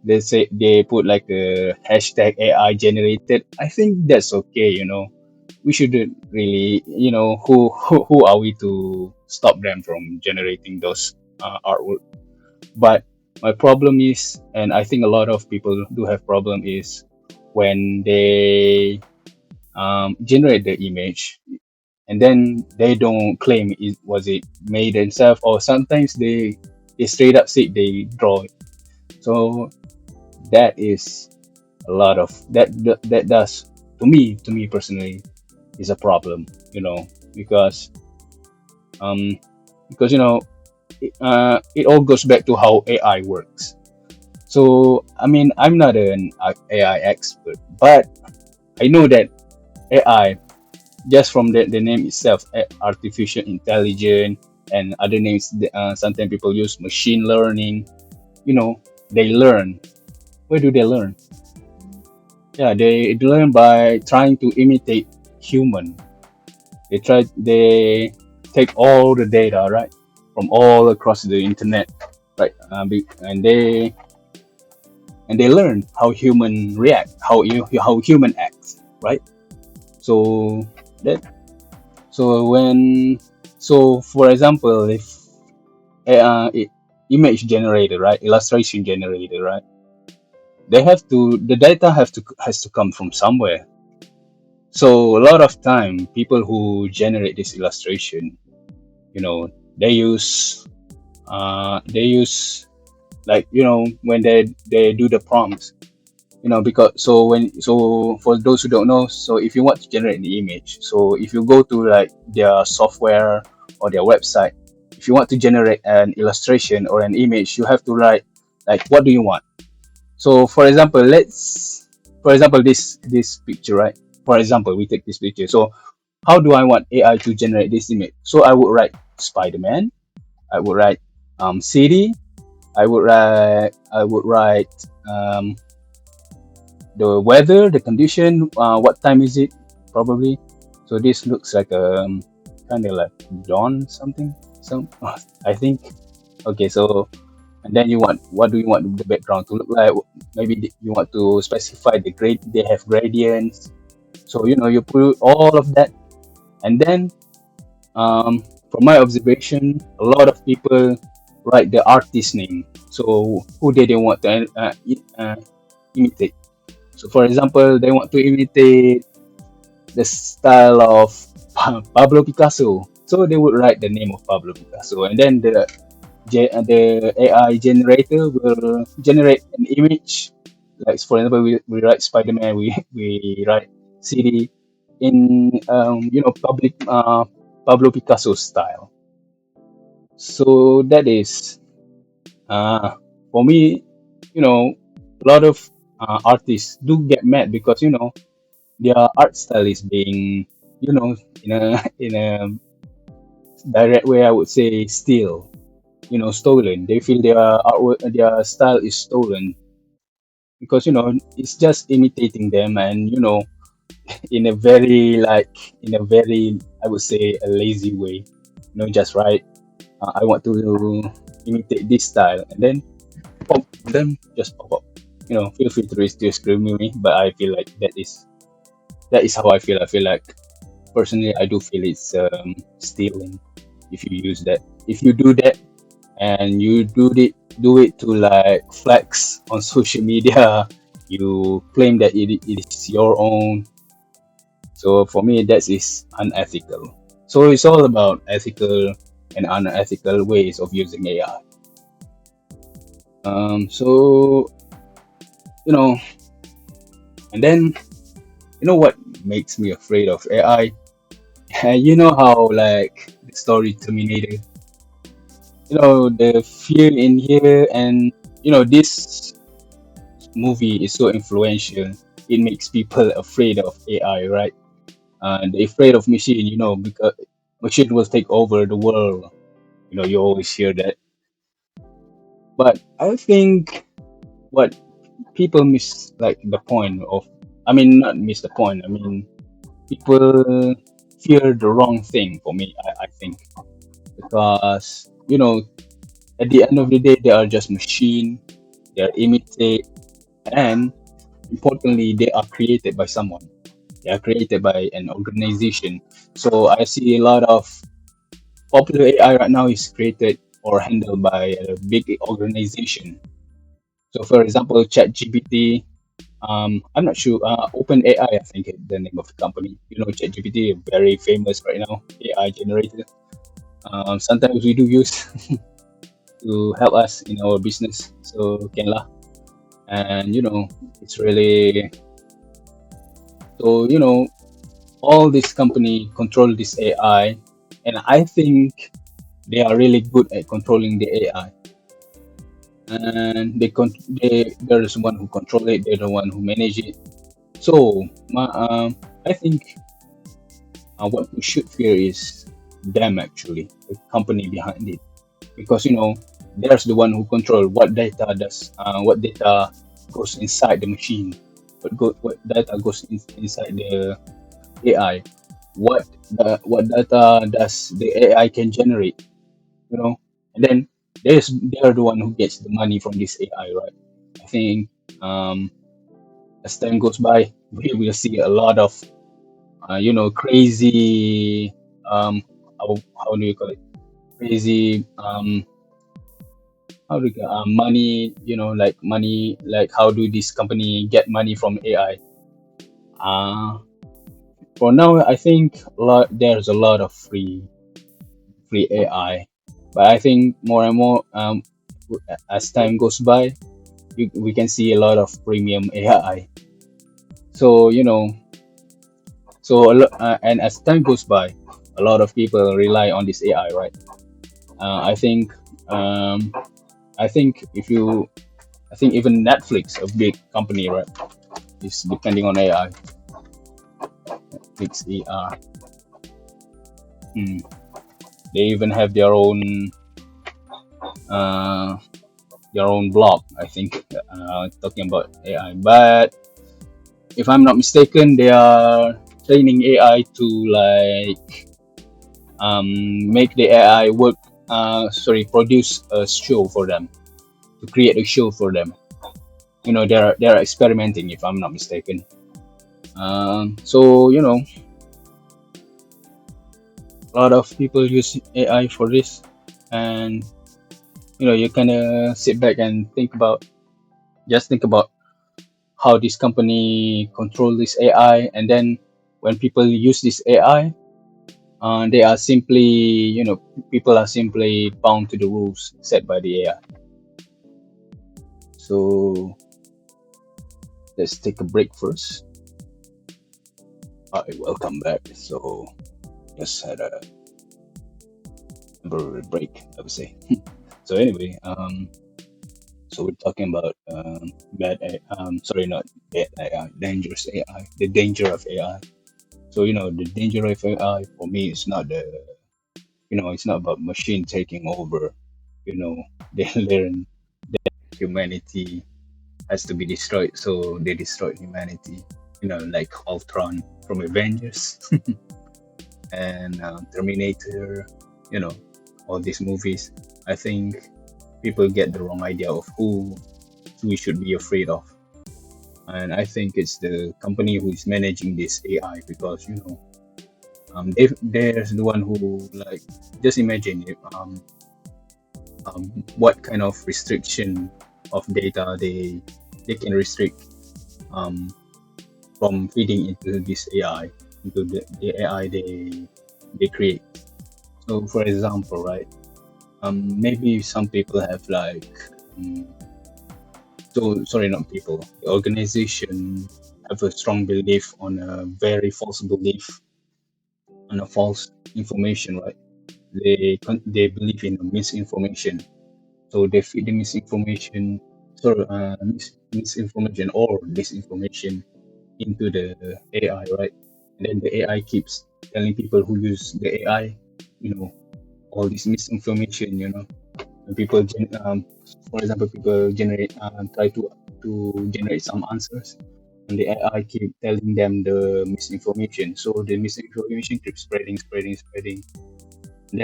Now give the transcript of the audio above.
they say they put like a hashtag AI generated. I think that's okay. We shouldn't really, who are we to stop them from generating those artwork? But my problem is, and I think a lot of people do have problem is when they generate the image and then they don't claim it was it made themselves, or sometimes they straight up say they draw it. So that is a lot of that does, to me personally, is a problem, because um it all goes back to how AI works. So I mean, I'm not an AI expert, but I know that AI, just from the name itself, artificial intelligence, and other names, sometimes people use machine learning. You know, they learn. Where do they learn? Yeah, they learn by trying to imitate human. They take all the data, right, from all across the internet, right, and they learn how human react, how human acts, right. So that so when so for example, if image generator, right, illustration generator, right, the data has to come from somewhere. So a lot of time, people who generate this illustration, you know, they use they use, like, when they do the prompts, because for those who don't know, so if you want to generate the image, so if you go to like their software or their website, if you want to generate an illustration or an image, you have to write like, what do you want. So for example, this picture, right? For example, we take this picture. So how do I want AI to generate this image? So I would write Spider-Man, I would write city, I would write um, the weather, the condition, what time is it, probably. So this looks like kind of like dawn something. So I think, okay. So and then what do you want the background to look like? Maybe you want to specify the grade. They have gradients. So you put all of that, and then from my observation, a lot of people write the artist name. So who they want to imitate. So for example, they want to imitate the style of Pablo Picasso. So they would write the name of Pablo Picasso, and then the AI generator will generate an image. Like for example, we write Spider-Man, we write city in Pablo Picasso style. So that is for me, a lot of artists do get mad because their art style is being, in a in a direct way, I would say, steal, stolen. They feel their artwork, their style is stolen because it's just imitating them, and in a very, I would say, a lazy way. Just right. I want to imitate this style, and then pop, then just pop up. Feel free to scream me, but I feel like that is how I feel. I feel like, personally, I do feel it's stealing if you use that. If you do that and you do it to like flex on social media, you claim that it is your own. So for me, that is unethical. So it's all about ethical and unethical ways of using AI. So you know, and then what makes me afraid of AI? You know how, like, the story Terminator, the fear in here, and this movie is so influential. It makes people afraid of AI, right? And they're afraid of machine, because machine will take over the world. You always hear that. But I think what people miss, like, the point of, I mean, not miss the point. I mean, people fear the wrong thing, for me, I think, because at the end of the day, they are just machine. they are imitated, and importantly, they are created by someone. They are created by an organization. So I see a lot of popular AI right now is created or handled by a big organization. So, for example, ChatGPT. I'm not sure. OpenAI, I think is the name of the company. ChatGPT is very famous right now. AI generator. Sometimes we do use to help us in our business. So Kenlah, and it's really so all this company control this AI, and I think they are really good at controlling the AI. And there's one who control it. They're the one who manage it. So I think what we should fear is them, actually, the company behind it, because there's the one who control what data goes inside the machine, what data goes inside the AI, what data does the AI can generate, and then they're the one who gets the money from this AI, right? I think um, as time goes by, we will see a lot of crazy, how do you call it, crazy, how do you, money, like money, like how do this company get money from AI? For now, I think there's a lot of free AI, but I think more and more, as time goes by, we can see a lot of premium AI. So and as time goes by, a lot of people rely on this AI, right? I think um, I think if you I think even Netflix, a big company, right, is depending on AI. Netflix AI. Hmm. They even have uh, their own blog, I think, talking about AI. But if I'm not mistaken, they are training AI to like make the AI work. Produce a show for them, to create a show for them. They're experimenting, if I'm not mistaken. So a lot of people use AI for this, and you kind of sit back and think about how this company control this AI, and then when people use this AI, they are simply, people are simply bound to the rules set by the AI. So let's take a break first. All right, welcome back. So just had a temporary break, I would say. So anyway, so we're talking about sorry, not bad AI, dangerous AI, the danger of AI. So the danger of AI for me is not it's not about machine taking over. They learn humanity has to be destroyed, so they destroyed humanity. Like Ultron from Avengers and Terminator. You know, all these movies. I think people get the wrong idea of who we should be afraid of, and I think it's the company who is managing this AI, because there's the one who, like, just imagine if, what kind of restriction of data they can restrict, um, from feeding into this AI, into the AI they create. So for example, right, maybe some people have like, um, so sorry, not people, the organization have a strong belief on a very false belief, on a false information, right? They believe in misinformation, so they feed the misinformation, misinformation or disinformation into the AI, right? And then the AI keeps telling people who use the AI, you know, all this misinformation, and for example, people try to generate some answers, and the AI keep telling them the misinformation. So the misinformation keeps spreading, spreading, spreading.